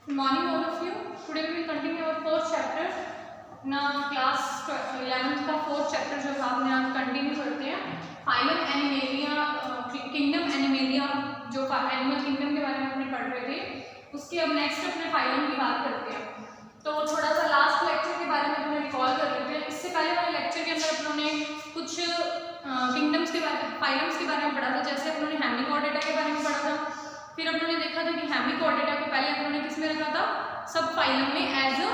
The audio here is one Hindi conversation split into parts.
Good morning all of you. Today we will continue our fourth chapter. अपना क्लास 11th का फोर्थ चैप्टर जो है आपने आज कंटिन्यू करते हैं फाइलम एनिमेलिया किंगडम एनिमेलिया जो एनिमल किंगडम के बारे में अपने पढ़ रहे थे उसके अब नेक्स्ट अपने फाइलम की बात करते हैं। तो थोड़ा सा लास्ट लेक्चर के बारे में अपने रिकॉल कर लेते हैं। इससे पहले वाले लेक्चर के अंदर अपनों ने कुछ किंगडम्स के बारे में फाइलम्स के बारे में पढ़ा था। जैसे अपनों ने हेमिकॉर्डेटा के बारे में पढ़ा था, फिर अपनों ने देखा था कि हेमिकॉर्डेटा को पहले अपनों ने किस में रखा था, सब फाइलम में एज अ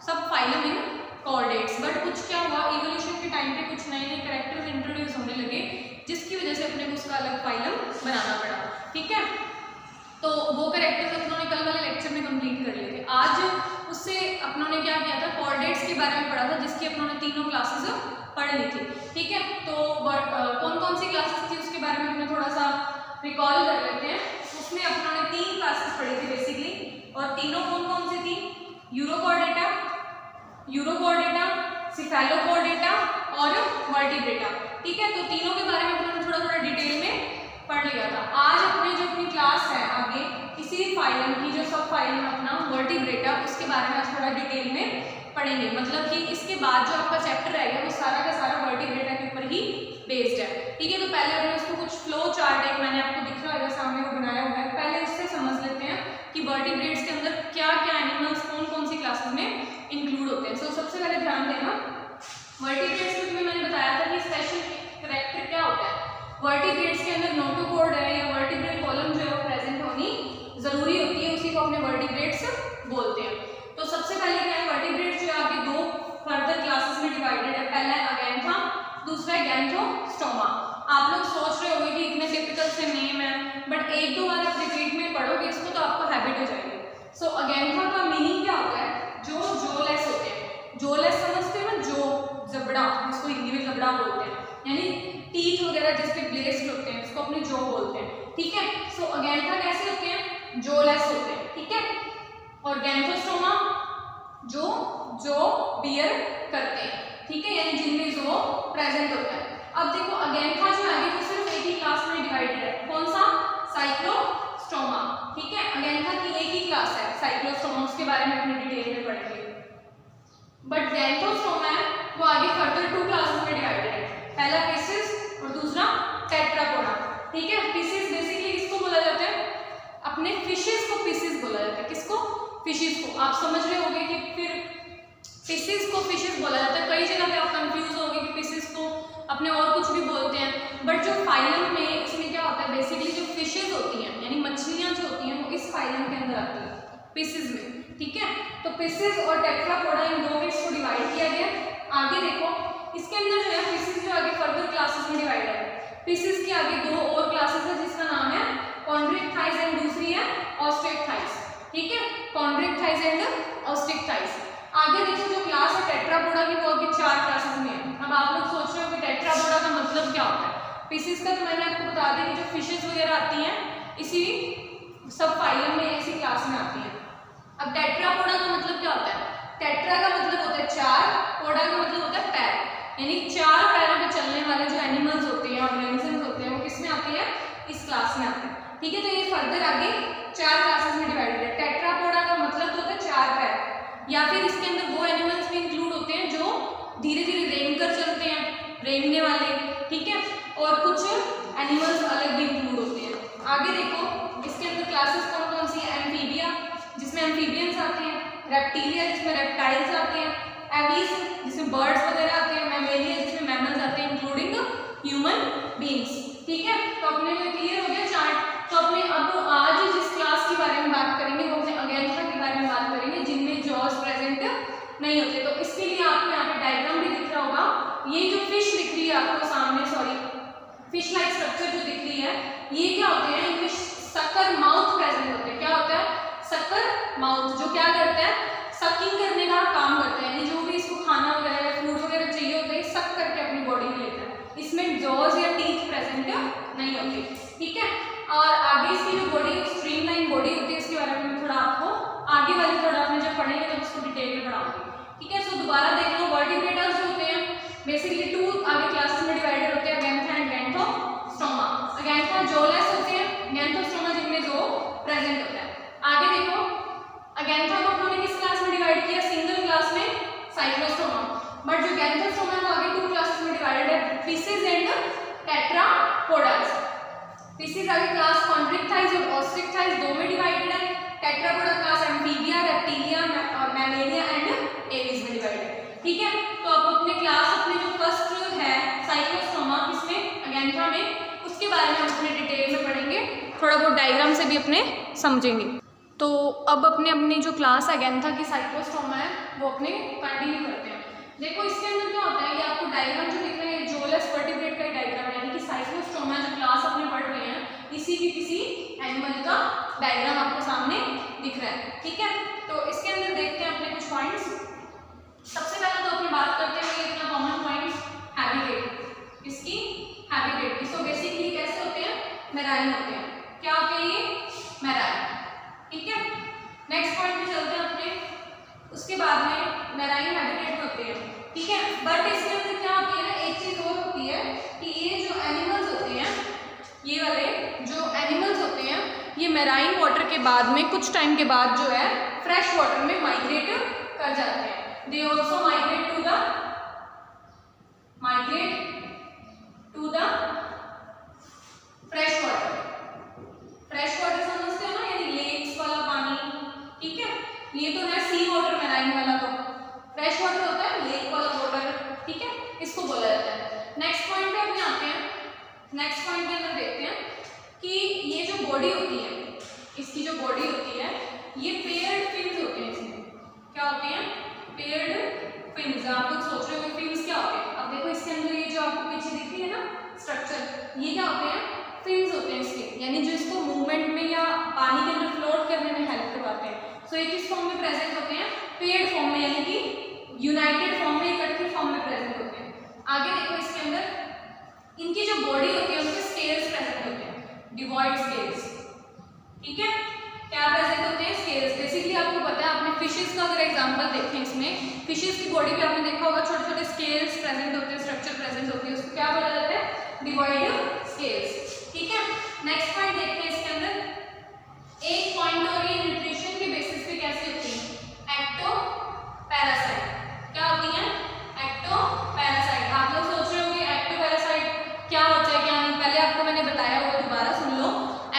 सब फाइलम इन कॉर्डेट्स। बट कुछ क्या हुआ, इवोल्यूशन के टाइम पे कुछ नए नए कैरेक्टर्स इंट्रोड्यूस होने लगे जिसकी वजह से अपने को उसका अलग फाइलम बनाना पड़ा। ठीक है, तो वो कैरेक्टर्स अपनों ने कल वाले लेक्चर में कंप्लीट कर लिए थे। आज उससे अपनों ने क्या किया था, कॉर्डेट्स के बारे में पढ़ा था जिसकी अपनों ने तीनों क्लासेस पढ़ ली थी। ठीक है, तो कौन कौन सी क्लासेस थी उसके बारे में अपने थोड़ा सा रिकॉल कर लेते हैं। उसमें अपनों ने 3 क्लासेस पढ़ी थी बेसिकली, और तीनों कौन कौन सी थी, यूरोकॉर्डेटा, सिफेलोकॉर्डेटा और वर्टिब्रेटा। ठीक है, तो तीनों के बारे में अपने थोड़ा थोड़ा डिटेल में पढ़ लिया था। आज अपनी जो अपनी क्लास है आगे इसी फाइलम की जो सब फाइलम अपना वर्टिब्रेटा उसके बारे में आज थोड़ा डिटेल में पढ़ेंगे। मतलब कि इसके बाद जो आपका चैप्टर रहेगा वो सारा का सारा वर्टिब्रेटा के ऊपर ही बेस्ड है। ठीक है, तो पहले अपने उसको कुछ फ्लो चार्ट एक मैंने आपको दिख रहा होगा सामने वो बनाया हुआ है, पहले उससे समझ लेते हैं कि वर्टिब्रेट्स के अंदर क्या क्या एनिमल्स कौन कौन सी क्लासेस में इंक्लूड होते हैं। सो सबसे पहले ध्यान देना, वर्टिब्रेट्स में तुम्हें मैंने बताया था कि स्पेशल कैरेक्टर क्या होता है। वर्टिब्रेट्स के अंदर नोटोकॉर्ड है या वर्टिब्रल कॉलम जो है वो प्रेजेंट होनी जरूरी होती है, उसी को अपने वर्टिब्रेट्स बोलते हैं। तो सबसे पहले क्या है, वर्टिब्रेट्स जो आगे 2 फर्दर क्लासेस में डिवाइडेड है। पहला है अगैंथा, दूसरा है गैंथोस्टोमा। आप लोग सोच रहे होंगे कि इतने टिपिकल से नेम है, बट एक दो बार आप रिपीट में पढ़ोगे इसको तो आपको हैबिट हो जाएगी। सो अगैंथा का मीनिंग क्या होता है, जो जोलेस होते हैं। जोलेस समझते हो ना, जो जबड़ा, जिसको हिंदी में जबड़ा बोलते हैं, यानी टीथ वगैरह जिसके ब्लेस्ड होते हैं उसको अपने जो बोलते हैं। ठीक है, सो अगैंथा कैसे होते हैं, जोलेस होते हैं। ठीक है, और गैंथोस्टोमा जो बियर करते हैं। ठीक है, यानी जिनमें जो प्रेजेंट होता है। अब देखो अगैंथा जो है वो सिर्फ एक ही क्लास में डिवाइडेड है, कौन सा, साइक्लोस्टोमा। ठीक है, अगैंथा की एक ही क्लास है साइक्लोस्टोमा, उसके बारे में अपने डिटेल में पढ़ेंगे। बट गैंथोस्टोमा है वो आगे फर्दर 2 क्लासेस में डिवाइडेड है, पहला पिसिस और दूसरा टेट्रापोडा। ठीक है, पिसिस बेसिकली किसको बोला जाता है, अपने फिशेस को पिसिस बोला जाता है। किसको, फिशेस को। आप समझ रहे होंगे कि फिर पिसिस को फिशेस बोला जाता है। कई जगह पे आप कंफ्यूज होंगे कि पिसिस को अपने और कुछ भी बोलते हैं, बट जो फाइलम में इसमें क्या होता है, बेसिकली जो फिशेस होती हैं यानी मछलियां जो होती हैं वो इस फाइलम के अंदर आती है, पिसिस में। ठीक है, तो पिसिस और टेट्रापोडा इन 2 में इसको डिवाइड किया गया। आगे देखो इसके अंदर जो है पिसिस जो आगे फर्दर क्लासेस में डिवाइड है। पिसिस के आगे 2 और क्लासेस है जिसका नाम है कॉन्ड्रिक्टाइज एंड दूसरी है ऑस्ट्रिक्टाइज। ठीक है, कॉन्ड्रिक्टाइज एंड ऑस्ट्रिक्टाइज। आगे देखो जो क्लास है टेट्रापोडा की वो आगे 4 क्लासेस में है। अब आप लोग सोच रहे हो कि टेट्रापोडा का मतलब क्या होता है। पिसिस का तो मैंने आपको बता दिया कि जो फिशेस वगैरह आती हैं इसी सब फाइलम में इसी क्लास में आती हैं। अब टेट्रापोडा का मतलब क्या होता है, टेट्रा का मतलब होता है 4, पोडा का मतलब होता है पैर, यानी 4 पैरों पे चलने वाले जो एनिमल्स होते हैं, ऑर्गेनिजम्स होते हैं, वो किस में आते हैं, इस क्लास में आते हैं। ठीक है, तो ये फर्दर आगे 4 क्लासेस में डिवाइडेड है। टेट्रापोडा का मतलब होता है 4 पैर, या फिर इसके अंदर वो एनिमल्स भी इंक्लूड होते हैं जो धीरे धीरे रेंग कर चलते हैं, रेंगने वाले। ठीक है, और कुछ एनिमल्स अलग भी इंक्लूड होते हैं। आगे देखो इसके अंदर क्लासेस कौन कौन सी है, एम्फीबिया जिसमें एम्फीबियंस आते हैं, रेप्टिलिया जिसमें रेप्टाइल्स आते हैं, एविस जिसमें बर्ड्स वगैरह आते हैं, मैमेलिया जिसमें मैमल्स आते हैं इंक्लूडिंग ह्यूमन बीइंग्स। ठीक है, तो अपने को क्लियर हो गया चार्ट। तो अपने अब आज जिस क्लास के बारे में बात करेंगे वो अपने अगैंथा के बारे में बात करेंगे जिनमें जॉज प्रेजेंट नहीं होते। तो इसके लिए आपको यहाँ पे डायग्राम भी दिख रहा होगा। ये जो फिश दिख रही है आपको सामने, सॉरी फिश लाइक स्ट्रक्चर जो दिख रही है, ये क्या होते हैं, ये फिश सकर माउथ प्रेजेंट होते हैं। क्या होता है, सकर माउथ, जो क्या करता है, सकिंग करने का काम करता है, यानी जो भी इसको खाना वगैरह या फूड वगैरह चाहिए होता है सक करके अपनी बॉडी में लेता है। इसमें जॉज या टीथ प्रेजेंट नहीं होते। ठीक है, और आगे इसकी जो बॉडी स्ट्रीमलाइन बॉडी होती है इसके बारे में थोड़ा आपको आगे वाले थोड़ा आपने जब पढ़ेंगे तो उसको डिटेल में पढ़ाऊंगी। ठीक है, सो दोबारा देख लो, वर्टिब्रेट्स जो होते हैं बेसिकली 2 आगे क्लासेस में डिवाइडेड होते हैं, अगैंथा एंड गैंथोस्टोमा। अगैंथा जोलेस होते हैं, गैंथोस्टोमा जिनमें जो प्रेजेंट होता है। आगे देखो अगेंथा को अपने किस क्लास में डिवाइड किया, सिंगल क्लास में साइक्लोस्टोमा, बट जो गैंथोस्टोमा है वो आगे 2 क्लासेस में डिवाइडेड है, फिशेस एंड टेट्रापोडास। फिशेस आगे क्लास कॉन्ट्रिक्टाइज और ऑस्ट्रिक्टाइज 2 में डिवाइडेड है, Tetrapoda class amphibia, reptilia, Mammalia and Aves में डिवाइडेड है। ठीक है, तो अब अपने क्लास अपने जो फर्स्ट है साइक्लोस्टोमा किसमें, अगेंथा में, उसके बारे में हम अपने डिटेल में पढ़ेंगे, थोड़ा बहुत डायग्राम से भी अपने समझेंगे। तो अब अपनी जो क्लास अगेंथा की साइक्लोस्टोमा है वो अपने कंटिन्यू करते हैं। देखो इसके अंदर क्या होता है, ये आपको डायग्राम जो दिख रहा है जोलेस वर्टिब्रेट का डायग्राम है, यानी कि साइक्लोस्टोमा जो क्लास अपने पढ़ रहे हैं इसी की किसी एनिमल का डायग्राम आपको सामने दिख रहा है। ठीक है, तो इसके अंदर देखते हैं अपने कुछ पॉइंट्स। सबसे पहले तो अपनी बात करते हैं अपना कॉमन पॉइंट हैबिटेट, इसकी हैबिटेट। इसको बेसिकली कैसे होते हैं, मैराइन होते हैं। क्या होते हैं ये, मैराइन। ठीक है, नेक्स्ट पॉइंट पे चलते हैं अपने, उसके बाद में मैराइन हैबिटेट होते हैं। ठीक है, बट इसके अंदर क्या होती है ना, एक चीज और होती है कि ये जो एनिमल्स होते हैं, ये वाले जो एनिमल्स होते हैं, ये मैराइन वाटर के बाद में कुछ टाइम के बाद जो है फ्रेश वाटर में माइग्रेट कर जाते हैं। They also migrate to the fresh water. Fresh water समझते हो ना, यानी लेक्स वाला पानी। ठीक है, ये तो है सी वाटर, मैराइन वाला तो फ्रेश वाटर होता है, लेक वाला वाटर। ठीक है, इसको बोला जाता है। नेक्स्ट पॉइंट पे अपने आते हैं, नेक्स्ट पॉइंट के अंदर देखते हैं कि ये जो बॉडी होती है, इसकी जो बॉडी होती है, ये पेयर्ड फिन्स होते हैं। इसमें क्या होते हैं, पेयर्ड फिन्स। आप लोग सोच रहे हो फिन्स क्या होते हैं, अब देखो इसके अंदर ये जो आपको पीछे दिख रही है ना स्ट्रक्चर, ये क्या होते हैं, फिन्स होते हैं इसके, यानी जो इसको मूवमेंट में या पानी के अंदर फ्लोट करने में हेल्प करवाते हैं। सो ये किस फॉर्म में प्रेजेंट होते हैं, पेयर्ड फॉर्म में, यानी कि यूनाइटेड फॉर्म में, इकट्ठे फॉर्म में प्रेजेंट होते हैं। आगे देखो इसके अंदर इनकी जो बॉडी होती है उनके स्केल्स प्रेजेंट होते हैं, डिवॉइड स्केल्स। ठीक है, क्या प्रेजेंट होते हैं, स्केल्स। बेसिकली आपको पता है, आपने फिशेस का अगर एग्जांपल देखें, इसमें फिशेस की बॉडी पे आपने देखा होगा छोटे छोटे स्केल्स प्रेजेंट होते हैं, स्ट्रक्चर प्रेजेंट होती है, उसको क्या बोला जाता है, डिवॉइड स्केल्स। ठीक है, नेक्स्ट पॉइंट देखते हैं इसके अंदर। एक पॉइंट और ये न्यूट्रिशन के बेसिस पे कैसे होती है, एक्टो पैरासाइट। क्या होती है, एक्टो पैरासाइट। आप लोग सोच रहे होंगे एक्टो पैरासाइट क्या होता है, क्या नहीं, पहले आपको मैंने बताया होगा, दोबारा सुन लो।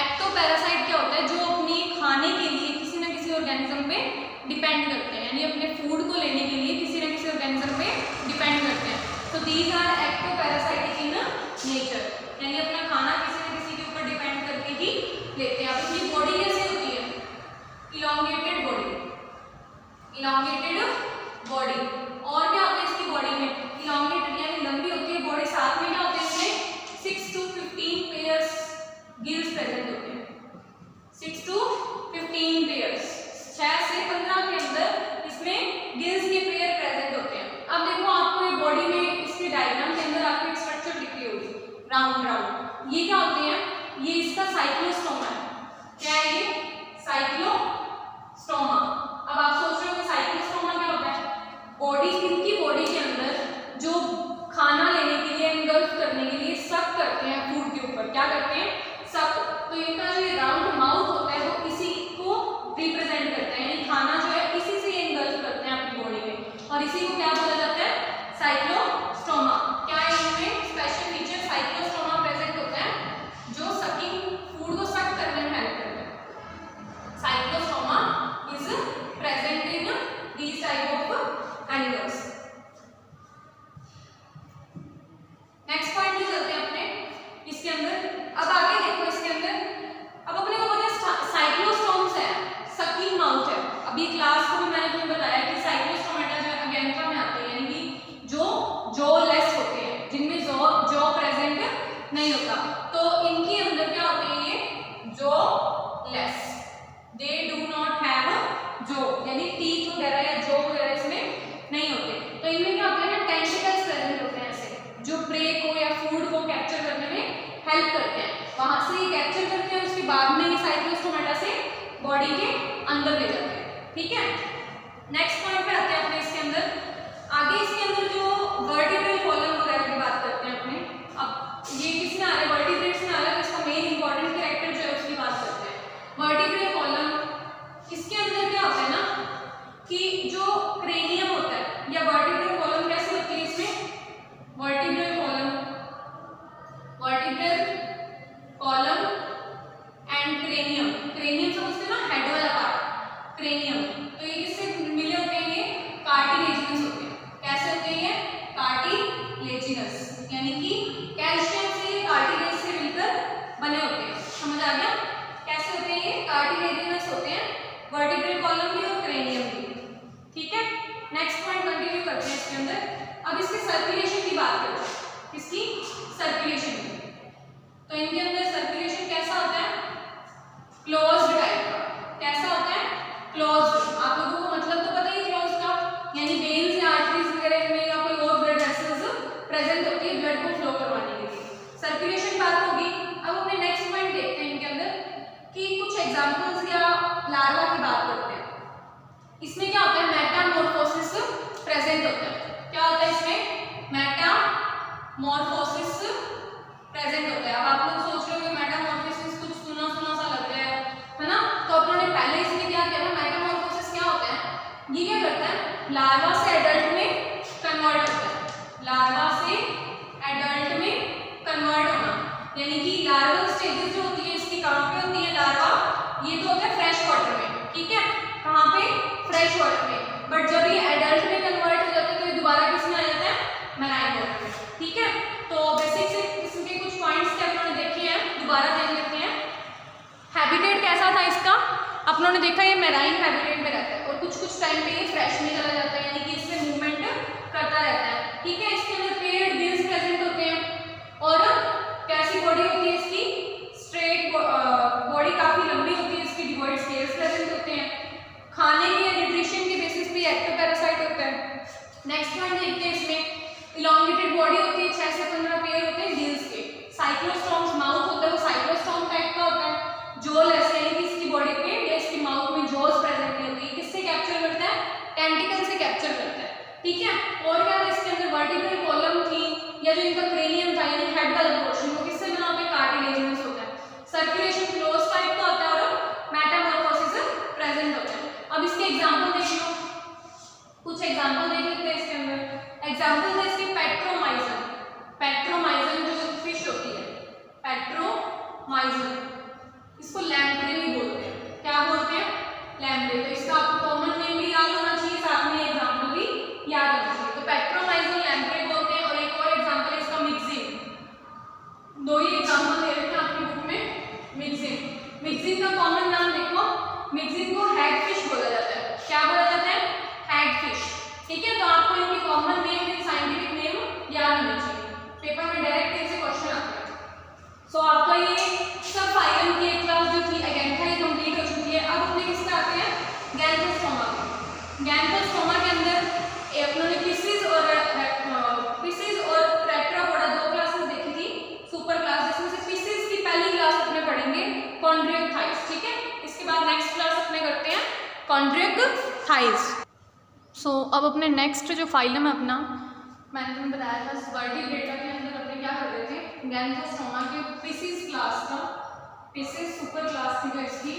एक्टो पैरासाइट क्या होता है, जो अपनी खाने के लिए किसी न किसी ऑर्गेनिज्म पे डिपेंड करते हैं, यानी अपने फूड को लेने के लिए किसी न किसी ऑर्गेनिज्म पे डिपेंड करते हैं। तो these are ectoparasitic in nature, यानी अपना खाना किसी न किसी के ऊपर डिपेंड करके ही लेते हैं। अब इसकी बॉडी कैसे होती है, इलॉन्गेटेड बॉडी, इलॉन्गेटेड बॉडी। और क्या होता है इसकी बॉडी में, इलॉन्गेटेड यानी लंबी होती है बॉडी, साथ में क्या होते हैं इसमें 6 to 15 पेयर्स गिल्स प्रेजेंट होते हैं। 6 to 15 पेयर्स, 6 से 15 के अंदर इसमें गिल्स के पेयर प्रेजेंट होते हैं। अब देखो आपको ये बॉडी में इसके डायग्राम के अंदर आपको एक स्ट्रक्चर दिख रही होगी, राउंड राउंड, ये क्या होते हैं, ये इसका साइक्लोस्टोमा है। क्या है ये, साइक्लोस्टोमा। अब आप सोच रहे हो कि साइक्लोस्टोमा क्या होता है, बॉडी, इनकी बॉडी के अंदर जो खाना लेने के लिए, एंगल्फ करने के लिए सक करते हैं फूड के ऊपर, क्या करते हैं, सक। तो इनका जो ये राउंड माउथ होता है वो इसी को रिप्रेजेंट करता है, यानी खाना जो है इसी से एंगल्फ करते हैं अपनी बॉडी में, और इसी को क्या बोला जाता है, साइक्लोस्टोमा। क्या है इनमें स्पेशल फीचर, साइक्लोस्टोमा प्रेजेंट होता है जो सकिंग, फूड को सक करने में हेल्प करता है। Cyclostoma is present in these type of animals. Next point पे चलते हैं अपने इसके अंदर। अब आगे देखो इसके अंदर, अब अपने को पता है साइक्लोस्टोम्स है, सकिंग माउथ है। अभी क्लास को भी मैंने तुम्हें बताया कि साइक्लोस्टोमेटा जो अगेंथा में आते हैं, यानी कि जो जॉ लेस होते हैं, जिनमें जॉ प्रेजेंट नहीं होता, तो इनके अंदर क्या होते हैं, ये jaw less, they do not have jaw, यानी टीथ वगैरह या जॉ वगैरह इसमें नहीं होते। तो इनमें क्या होता है ना, टेंटिकल्स प्रेजेंट होते हैं ऐसे, जो प्रे को या फूड को कैप्चर करने में हेल्प करते हैं, वहां से ये कैप्चर करते हैं, उसके बाद में ये साइक्लोस्टोमेटा से बॉडी के अंदर ले जाते हैं। ठीक है, नेक्स्ट पॉइंट पे आते हैं अपने इसके अंदर। आगे इसके अंदर जो वर्टिब्रल कॉलम वगैरह की बात करते हैं अपने, अब ये किसमें आ रहा है, वर्टिब्रेट्स में आ रहा है, इसका मेन इंपॉर्टेंट कैरेक्टर जो है उसकी बात करते हैं। वर्टिब्रल कॉलम, इसके अंदर क्या होता है ना, कॉलम भी और क्रेनियम भी। ठीक है, नेक्स्ट पॉइंट कंटिन्यू करते हैं इसके अंदर। अब इसके सर्कुलेशन की बात करते हैं, इसकी सर्कुलेशन की। तो इनके अंदर सर्कुलेशन कैसा होता है, क्लोज्ड टाइप का। कैसा होता है, क्लोज्ड। आप लोगों को मतलब तो पता ही क्लोज्ड का, यानी वेन्स या आर्टरीज वगैरह में या कोई और ब्लड वेसल्स प्रेजेंट होती है ब्लड को फ्लो करवाने के लिए। सर्कुलेशन बात होगी। अब अपने नेक्स्ट पॉइंट देखते हैं इनके अंदर कि कुछ एग्जांपल्स या लार्वा की बात करते हैं। इसमें क्या होता है, मेटामॉर्फोसिस प्रेजेंट होता है। क्या होता है इसमें, मेटामॉर्फोसिस प्रेजेंट होता है। अब आप लोग सोच रहे हो मेटामॉर्फोसिस कुछ सुना सुना सा लग रहा है ना, तो अपनों ने पहले इसमें क्या किया था, मेटामॉर्फोसिस क्या होता है, ये क्या करता है, लार्वा से एडल्ट में कन्वर्ट होता है। लार्वा से एडल्ट में कन्वर्ट होना, यानी कि लार्वल स्टेजेस जो होती है इसकी कहाँ पे होती है, लार्वा ये तो होता है फ्रेश वाटर में। ठीक है, कहाँ पे, फ्रेश वाटर में। बट जब ये एडल्ट में कन्वर्ट हो जाता है तो ये दोबारा किस में आ जाता है, मैराइन वाटर में। ठीक है, तो बेसिक से इसके कुछ पॉइंट्स थे अपनों ने देखे हैं, दोबारा देख लेते हैं। हैबिटेट कैसा था इसका, अपनों ने देखा ये मैराइन हैबिटेट में रहता है और कुछ कुछ टाइम पे ये फ्रेश में चला जाता है, यानी कि इसमें मूवमेंट करता रहता है। ठीक है, इसके अंदर पेड गिल्स प्रेजेंट होते हैं और कैसी बॉडी होती है इसकी, स्ट्रेट बॉडी, काफी लंबी होती है इसकी, डिवॉइड स्केल्स प्रेजेंट होते हैं। खाने के न्यूट्रिशन के बेसिस पे एक्टिव पैरासाइट होता है। नेक्स्ट पॉइंट देखते हैं, इसमें इलॉन्गेटेड बॉडी होती है, 6 से 15 पेयर होते हैं गिल्स के। साइक्लोस्टोम्स माउथ होता है, वो साइक्लोस्टोम टाइप का होता है। जोल ऐसे यानी कि इसकी बॉडी पे या इसकी माउथ में जोल्स प्रेजेंट नहीं होती, किससे कैप्चर करता है, टेंटिकल से कैप्चर करता है। ठीक है, और क्या था इसके अंदर, वर्टिब्रल कॉलम थी, या जो इनका क्रेनियम था यानी हेड वाला पोर्शन, वो किससे बना होता है, कार्टिलेजिनस होता है। सर्कुलेशन क्लोज टाइप का होता है और मेटामॉर्फोसिस प्रेजेंट होता है। अब इसके एग्जांपल देख लो, कुछ एग्जांपल देख लेते हैं इसके अंदर। एग्जांपल है इसके पेट्रोमाइजन। पेट्रोमाइजन जो फिश होती है, पेट्रोमाइजन, इसको लैम्प्रे भी बोलते हैं। क्या बोलते हैं, लैम्प्रे। तो इसका आपको कॉमन नेम भी याद होना चाहिए, साथ में एग्जांपल भी याद होना चाहिए। तो पेट्रोमाइजन लैम्प्रे बोलते हैं। और एक और एग्जांपल है इसका मिक्सिन। दो ही एग्जांपल दे रखे हैं आपकी बुक में। मिक्सिन, मिक्सिन का कॉमन नाम देखो, मिक्सिन को हैगफिश बोला जाता है। क्या बोला जाता है, हैगफिश। ठीक है, तो आपको इनके common name and scientific name याद होना चाहिए, पेपर में डायरेक्ट इनसे क्वेश्चन आता है। सो आपका ये सब फाइलम की एक क्लास जो थी एगेंथा ये कंप्लीट हो चुकी है। अब अपने किससे आते हैं, गैंथोस्टोमा के। गैंथोस्टोमा के अंदर अपनों ने फिशिज और टेट्रापोडा 2 क्लासेस देखी थी, सुपर क्लास, जिसमें से फिशिज की पहली क्लास अपने पढ़ेंगे कॉन्ड्रियोथाइस। ठीक है, इसके बाद नेक्स्ट क्लास अपने करते हैं कॉन्ड्रियोथाइस। सो अब अपने नेक्स्ट जो फाइलम है अपना, मैंने तुम्हें बताया था वर्टिब्रेटा के अंदर अपने क्या कर रहे थे, गैंथोस्टोमा के फिशिज क्लास का, फिशिज सुपर क्लास थी जो इसकी,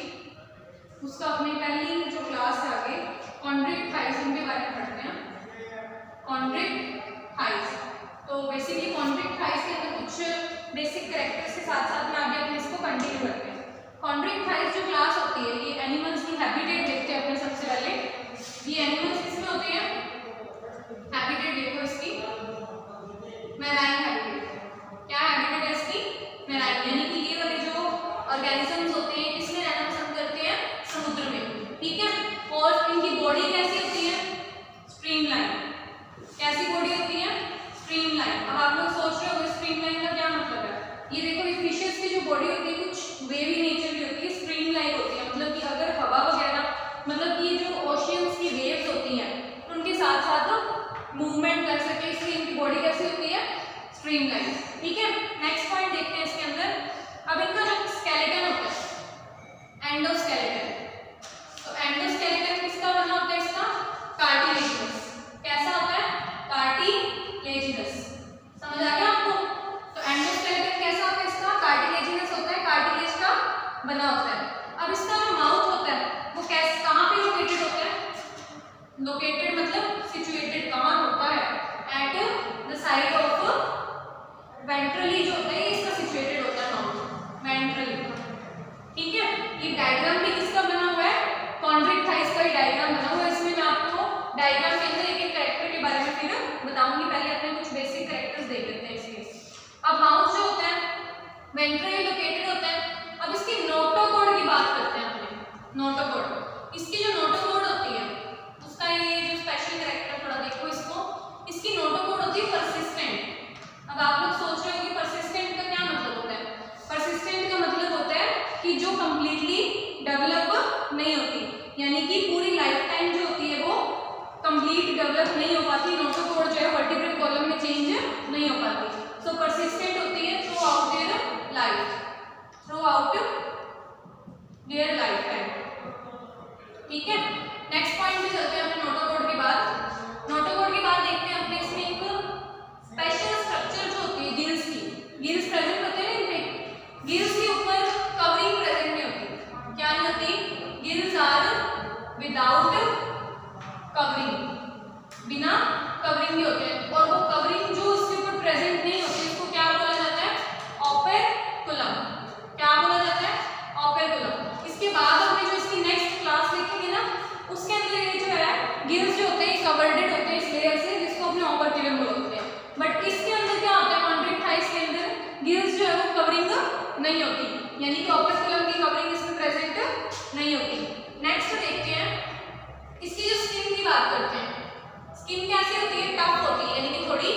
उसका अपनी पहली जो क्लास है आगे कॉन्ड्रियोथाइस, उनके बारे में पढ़ते हैं। कॉन्ड्रियोथाइस, तो बेसिकली कॉन्ड्रियोथाइस के अंदर कुछ बेसिक कैरेक्टर्स के साथ साथ में आगे अपने इसको कंटिन्यू करते हैं। कॉन्ड्रियोथाइस जो क्लास होती है, ये एनिमल्स की हैबिटेट देखते हैं अपने सबसे पहले। ये एनिमल्स किसमें होते हैं, हैबिटेट देखो इसकी, मैराइन हैबिटेट। क्या हैबिटेट है इसकी, मैराइन, यानी कि ये वाले जो ऑर्गेनिजम्स होते हैं किसमें रहना पसंद करते हैं, समुद्र में। ठीक है, और इनकी बॉडी कैसी होती है, स्ट्रीमलाइन। कैसी बॉडी होती है, स्ट्रीमलाइन। अब आप लोग सोच रहे हो स्ट्रीमलाइन का क्या मतलब है, ये देखो ये फिशेस की जो बॉडी होती है कुछ वेवी नेचर की होती है, स्ट्रीमलाइन होती है। मतलब कि अगर हवा वगैरह, मतलब कि जो ओशियंस की वेव्स होती हैं उनके साथ साथ मूवमेंट कर सके, इसलिए इनकी बॉडी कैसी होती है, स्ट्रीमलाइन। ठीक है, नेक्स्ट पॉइंट देखते हैं इसके अंदर। अब इनका जो स्केलेटन होता है, एंडोस्केलेटन, तो एंडोस्केलेटन किसका बना होता है, इसका कार्टिलेजिनस। कैसा होता है, कार्टिलेजिनस। समझ आ गया आपको, तो एंडोस्केलेटन कैसा होता है, इसका कार्टिलेजिनस होता है, कार्टिलेज का बना होता है। अब इसका जो माउथ होता है वो कैसे, कहाँ पे लोकेटेड होता है, लोकेटेड मतलब सिचुएटेड, कहाँ होता है, at the side of ventrally, जो होता है इसका सिचुएटेड होता है माउथ, वेंट्रली। ठीक है, ये डायग्राम भी किसका बना हुआ है, कॉन्ड्रियोथाइस का ही डायग्राम बना हुआ है। इसमें मैं आपको डायग्राम के अंदर एक एक कैरेक्टर के बारे में फिर बताऊंगी, पहले अपने कुछ बेसिक कैरेक्टर्स देख लेते हैं इसके। अब माउथ जो होता है वेंट्रली लोकेटेड होता है। अब इसकी नोटोकॉर्ड की बात करते हैं अपने, नोटोकॉर्ड। इसकी जो नोटोकॉर्ड नहीं होती, यानी कि पूरी लाइफ टाइम जो होती है वो कंप्लीट डेवलप नहीं हो पाती, नोटोकॉर्ड जो है वर्टिब्रल कॉलम में चेंज नहीं हो पाती। सो परसिस्टेंट होती है through out their life, through out their life time. ठीक है, नेक्स्ट पॉइंट पे चलते हैं अपने नोटोकॉर्ड के बाद। नोटोकॉर्ड के बाद देखते हैं अपने इसमें एक स्पेशल स्ट्रक्चर जो होती है गिल्स की। गिल्स प्रेजेंट होते हैं इनपे, गिल्स के ऊपर कवरिंग प्रेजेंट नहीं होती। क्या नहीं होती? गिल्स आर विदाउट कवरिंग, बिना कवरिंग के होते हैं। और वो कवरिंग जो उसके ऊपर प्रेजेंट नहीं होती उसको क्या बोला जाता है? ओपेकुलम। क्या बोला जाता है? ओपेकुलम। इसके बाद हमने जो इसकी नेक्स्ट क्लास देखेंगे ना, उसके अंदर ये जो है गिल्स जो होते हैं कवर्डेड होते हैं इस लेयर से, जिसको अपने ओपेकुलम बोलते हैं। बट इसके अंदर क्या होता है? कॉन्ट्रैक्टाइल्स के अंदर गिल्स जो है वो कवरिंग नहीं होती, यानी कि ओपेकुलम की कवरिंग इसमें प्रेजेंट नहीं होती। नेक्स्ट देखते हैं इसकी जो स्किन की बात करते हैं। स्किन कैसी होती है? टफ होती है, यानी कि थोड़ी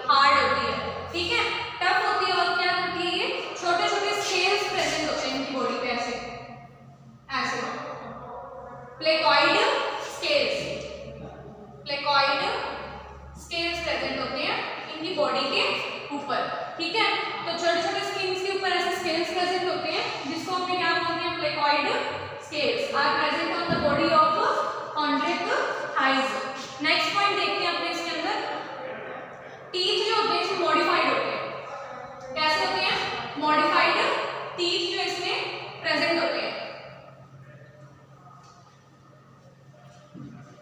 हार्ड होती है। ठीक है, टफ होती है और क्या करती है? छोटे छोटे स्केल्स प्रेजेंट होते हैं इनकी बॉडी पे, ऐसे ऐसे placoid scales, placoid scales present होते हैं इनकी बॉडी के ऊपर। ठीक है, तो छोटे छोटे स्किन के ऊपर ऐसे स्केल्स प्रेजेंट होते हैं, जिसको हम क्या बोलते हैं? Placoid scales are present on the body of contractiles. Next point देखते हैं अपने इसके अंदर टीथ जो होते हैं इसमें मॉडिफाइड होते हैं। कैसे होते हैं? मॉडिफाइड टीथ जो इसमें प्रेजेंट होते हैं।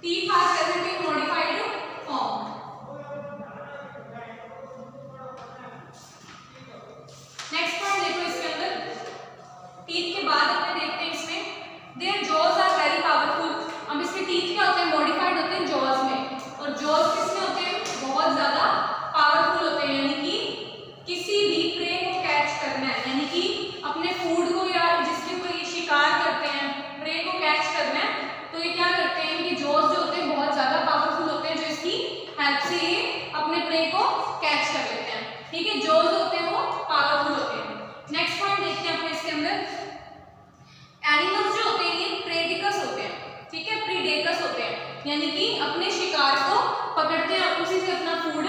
Teeth are present in modified form. Next point देखो इसके अंदर टीथ के बाद अपने देखते हैं इसमें their jaws are very powerful. अब इसके टीथ क्या होते हैं? मॉडिफाइड होते हैं जॉज में, और जॉज किसमें होते हैं? बहुत ज्यादा पावरफुल होते हैं, यानी कि किसी भी प्रे को कैच करना है, यानी कि अपने फूड को या जिसके कोई शिकार करते हैं प्रे को कैच करना है, तो ये क्या करते हैं कि जॉज जो होते हैं बहुत ज्यादा पावरफुल होते हैं, जो इसकी हेल्प से ये अपने प्रे को कैच कर लेते हैं। ठीक है, जॉज होते हैं वो पावरफुल होते हैं। नेक्स्ट पॉइंट देखते हैं अपने इसके अंदर एनिमल्स जो होते हैं ये प्रेडिकस होते हैं। ठीक है, प्रीडेकस होते हैं, यानी कि अपने शिकार को पकड़ते हैं और उसी से अपना फूड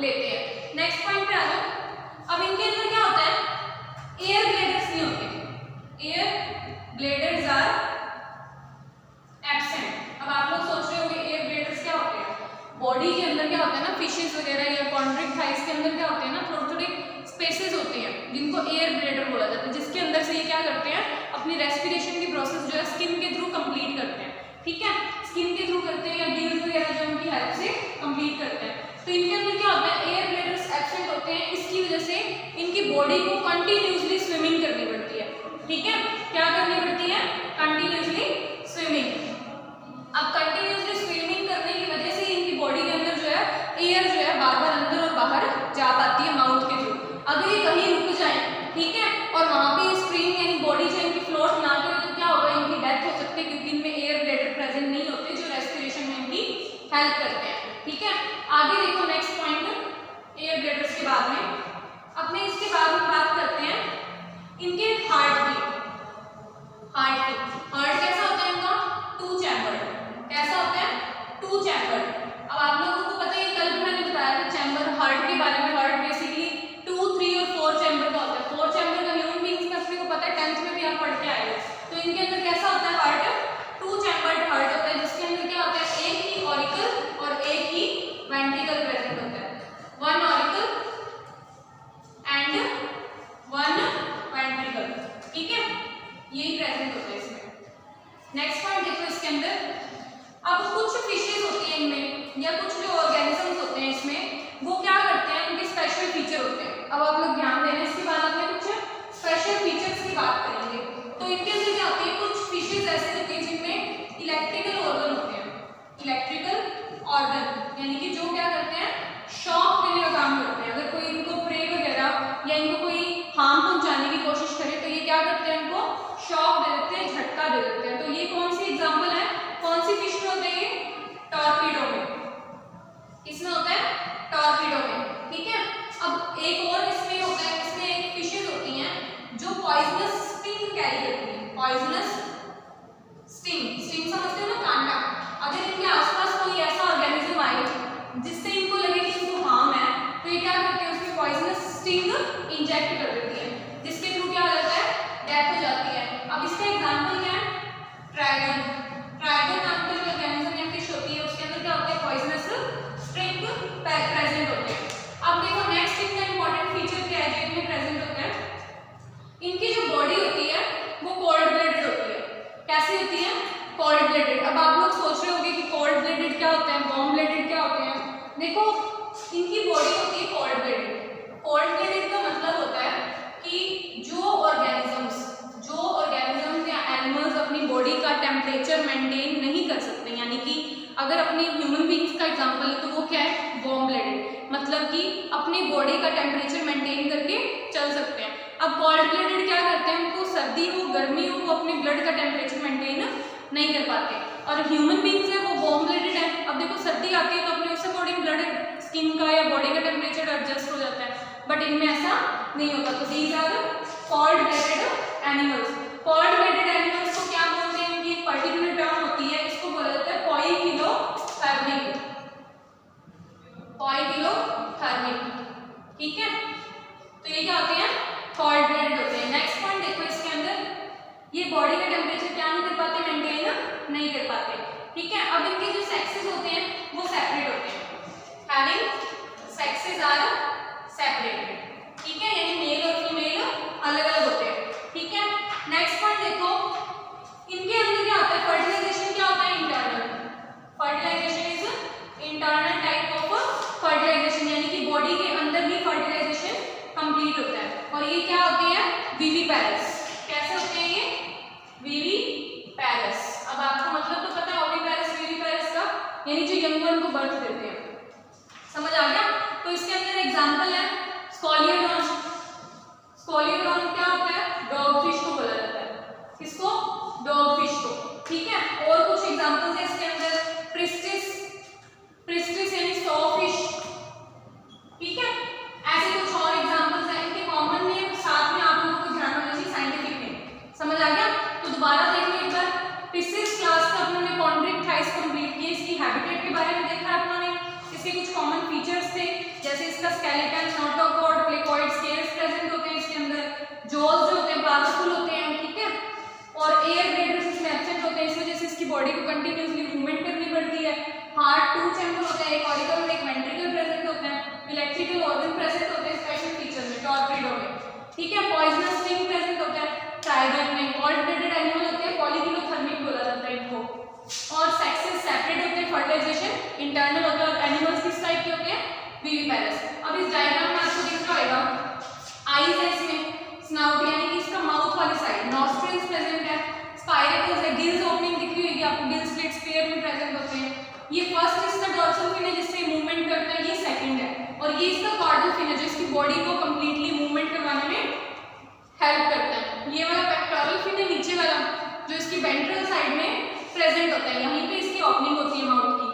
लेते हैं। नेक्स्ट पॉइंट पे आ जाओ। अब इनके अंदर क्या होता है? एयर ब्लेडर्स नहीं होते, एयर ब्लेडर्स आर एब्सेंट। अब आप लोग सोच रहे होंगे एयर ब्लेडर्स क्या होते हैं? बॉडी के अंदर क्या होता है ना, फिशेस वगैरह या कॉन्ट्रैक्टाइल्स के अंदर क्या होते हैं ना, थोड़े थोड़े स्पेसेस होते हैं जिनको एयर ब्लेडर बोला जाता है, जिसके अंदर से ये क्या करते हैं? अपनी रेस्पिरेशन की प्रोसेस जो है स्किन के थ्रू कंप्लीट करते हैं। ठीक है, स्किन के थ्रू करते हैं या गिल्स वगैरह जो उनकी हेल्प से कंप्लीट करते हैं। तो इनके अंदर क्या होता है? एयर ब्लेडर्स एब्सेंट होते हैं, इसकी वजह से इनकी बॉडी को कंटिन्यूसली स्विमिंग करनी पड़ती है। ठीक है, क्या करनी पड़ती है? Continuously swimming. अब कंटिन्यूसली स्विमिंग करने की वजह से इनकी बॉडी के अंदर जो है एयर जो है बार बार अंदर और बाहर जा पाती है माउथ के थ्रू। अगर ये कहीं रुक जाए, ठीक है, और वहां पे स्प्रिंग यानी बॉडी जो इनकी फ्लोट ना करे, तो क्या होगा? इनकी डेथ हो सकती है, क्योंकि इनमें एयर ब्लेडर प्रेजेंट नहीं होते जो रेस्पिरेशन में इनकी हेल्प करते हैं। ठीक है, आगे देखो नेक्स्ट पॉइंट एयर ब्लेडर्स के बाद में अपने इसके बाद हम बात करते हैं इनके हार्ट की। हार्ट कैसा होता है इनका? Two chambered. कैसा होता है? Two chambered. अब आप लोगों को पता है, कल भी मैंने बताया था चैम्बर हार्ट के बारे में। हार्ट बेसिकली 2, 3 और 4 चैम्बर का होता है। 4 चैम्बर का ह्यूमन बीइंग्स में अपने को पता है, 10th में भी आप पढ़ के आए हो। तो इनके अंदर कैसा होता है? हार्ट 2 चैम्बर्ड हार्ट होता है, जिसके अंदर क्या होता है? एक ही ऑरिकल और एक ही वेंट्रिकल प्रेजेंट होता है। 1 ऑरिकल एंड 1 वेंट्रिकल। ठीक है, यही प्रेजेंट होता है इसमें। नेक्स्ट पॉइंट देखो इसके अंदर। अब कुछ फिशेज होती हैं इनमें या कुछ जो ऑर्गेनिजम्स होते हैं इसमें, वो क्या करते हैं? उनके स्पेशल फीचर होते हैं। अब आप लोग ध्यान देना, इसके बाद अपने कुछ स्पेशल फीचर्स की बात करेंगे। तो इनके अंदर क्या होती है? कुछ फिशेज ऐसे होते हैं जिनमें इलेक्ट्रिकल ऑर्गन होते हैं। इलेक्ट्रिकल ऑर्गन यानी कि जो क्या करते हैं? शॉक देने का काम करते हैं। अगर कोई इनको प्रे वगैरह या इनको कोई हार्म पहुंचाने की कोशिश करे, तो ये क्या करते हैं? इनको शॉक दे देते हैं, झटका दे देते हैं। तो ये कौन सी एग्जाम्पल है? कौन सी फिश में होता है? ये टॉर्पीडो में। किसमें होता है? टॉर्पीडो में। ठीक है, अब एक और इसमें होता है, इसमें एक फिशेज होती हैं जो पॉइजनस स्टिंग कैरी करती हैं। Poisonous sting blooded. अब आप लोग सोच रहे होंगे कि कोल्ड ब्लेडेड क्या होता है, वार्म ब्लेडेड क्या होते हैं। देखो इनकी बॉडी होती है कोल्ड ब्लेडेड। कोल्ड ब्लेडेड का मतलब होता है कि जो ऑर्गेनिजम्स या एनिमल्स अपनी बॉडी का टेम्परेचर मेंटेन नहीं कर सकते, यानी कि अगर अपनी ह्यूमन बींग्स का एग्जांपल है तो वो क्या है, वार्म ब्लेडेड, मतलब कि अपनी बॉडी का टेम्परेचर मेंटेन करके चल सकते हैं। अब कोल्ड ब्लेडेड क्या करते हैं, उनको सर्दी हो गर्मी हो वो अपने ब्लड का टेम्परेचर मेंटेन नहीं कर पाते। और ह्यूमन बींग्स है वो वार्म ब्लेडेड है। अब देखो सर्दी आती है तो अपने उससे बॉडी ब्लड स्किन का या बॉडी का टेम्परेचर एडजस्ट हो जाता है, बट इनमें ऐसा नहीं होता। तो these are cold blooded animals. Cold blooded animals को क्या बोलते हैं, उनकी एक पर्टिकुलर टर्म होती है, इसको बोला जाता है पोइकिलोथर्मिक। पोइकिलोथर्मिक, ठीक है। तो ये क्या होते हैं, कोल्ड ब्लेडेड होते हैं। नेक्स्ट पॉइंट देखो इसके अंदर, ये बॉडी का टेम्परेचर क्या नहीं कर पाते, मेंटेन नहीं कर पाते, ठीक है। अब इनके जो सेक्सेस होते हैं वो सेपरेट होते हैं, हैविंग सेक्सेस आर सेपरेटेड, ठीक है, यानी मेल और फीमेल अलग अलग होते हैं, ठीक है। नेक्स्ट पॉइंट देखो, इनके अंदर क्या होता है, फर्टिलाइजेशन क्या होता है, internal. Fertilization is internal type of fertilization, यानी कि बॉडी के अंदर भी फर्टिलाइजेशन कंप्लीट होता है। और ये क्या होते हैं, विविपेरस। कैसे होते हैं ये, विविपेरस। अब आपको मतलब तो पता है ओविपेरस विविपेरस का, यानी जो यंग वन को बर्थ देते हैं, समझ आ गया। तो इसके अंदर एग्जांपल है स्कोलियोडॉन। स्कोलियोडॉन क्या होता है, डॉग फिश को बोला जाता है, किसको, डॉग फिश को, ठीक है। और कुछ एग्जांपल्स है इसके अंदर, प्रिस्टिस, प्रिस्टिस यानी सॉ फिश, ठीक है। ऐसे कुछ और एग्जांपल्स हैं, इनके कॉमन नेम साथ में आप लोगों को ध्यान रखना चाहिए, साइंटिफिक नेम, समझ आ गया। तो दोबारा देख लो एक बार, पिसिस क्लास का अपनों ने कॉन्ड्रिक्टाइस कंप्लीट किया, इसकी हैबिटेट के बारे में देखा अपनों ने, इसके कुछ कॉमन फीचर्स थे, जैसे इसका skeleton, notochord, placoid scales present होते हैं इसके अंदर, जॉज जो होते हैं पावरफुल होते हैं, ठीक है। और एयर ब्लेडर्स इसमें एब्सेंट होते हैं, इस वजह से इसकी बॉडी को कंटिन्यूअसली मूवमेंट करनी पड़ती है। हार्ट 2 चैम्बर होते हैं, एक ऑरिकल और एक वेंट्रिकल प्रेजेंट होते हैं, इलेक्ट्रिकल ऑर्गन प्रेजेंट होते हैं स्पेशल फीचर में, टॉर्पेडो में, ठीक है। पॉइजनस स्टिंग प्रेजेंट होता है ट्राइगन में। कोल्ड ब्लेडेड एनिमल होते हैं, पॉलीकिलोथर्मिक बोला जाता है इनको। और सेक्सेस सेपरेट होते हैं, फर्टिलाइजेशन इंटरनल होता है। और एनिमल्स किस टाइप के होते हैं, विविपेरस। अब इस डायग्राम में आपको दिख रहा होगा, आईज है इसमें, स्नाउट यानी कि इसका माउथ वाली साइड, नॉस्ट्रिल्स प्रेजेंट है, स्पाइरकल्स है, गिल्स ओपनिंग दिख रही होगी आपको, गिल स्लिट्स पेयर में प्रेजेंट होते हैं। ये फर्स्ट इसका डॉर्सल फिन है जिससे मूवमेंट करता है, ये सेकंड है। और ये इसका कॉर्डल फिन है जो इसकी बॉडी को कंप्लीटली मूवमेंट करवाने में हेल्प करता है। ये वाला पेक्टोरल फिन है नीचे वाला, जो इसकी वेंट्रल साइड में प्रेजेंट होता है, यहीं पे इसकी ओपनिंग होती है माउथ की,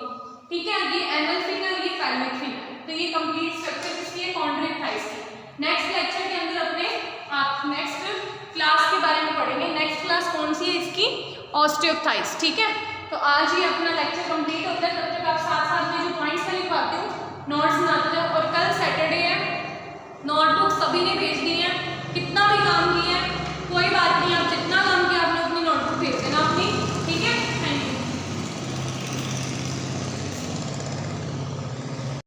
ठीक है। ये एनल फिन है, ये पैल्मिक फिन है। तो ये कंप्लीट स्ट्रक्चर इसकी है कॉन्ड्रिक्टाइस की। नेक्स्ट लेक्चर के अंदर अपने आप नेक्स्ट क्लास के बारे में पढ़ेंगे। नेक्स्ट क्लास कौन सी है इसकी, ऑस्टियोथाइस, ठीक है। तो आज ही अपना लेक्चर कंप्लीट होता है, तब तक आप साथ साथ में जो पॉइंट्स मैं लिखवाती हूँ नोट्स बनाते जाओ, और कल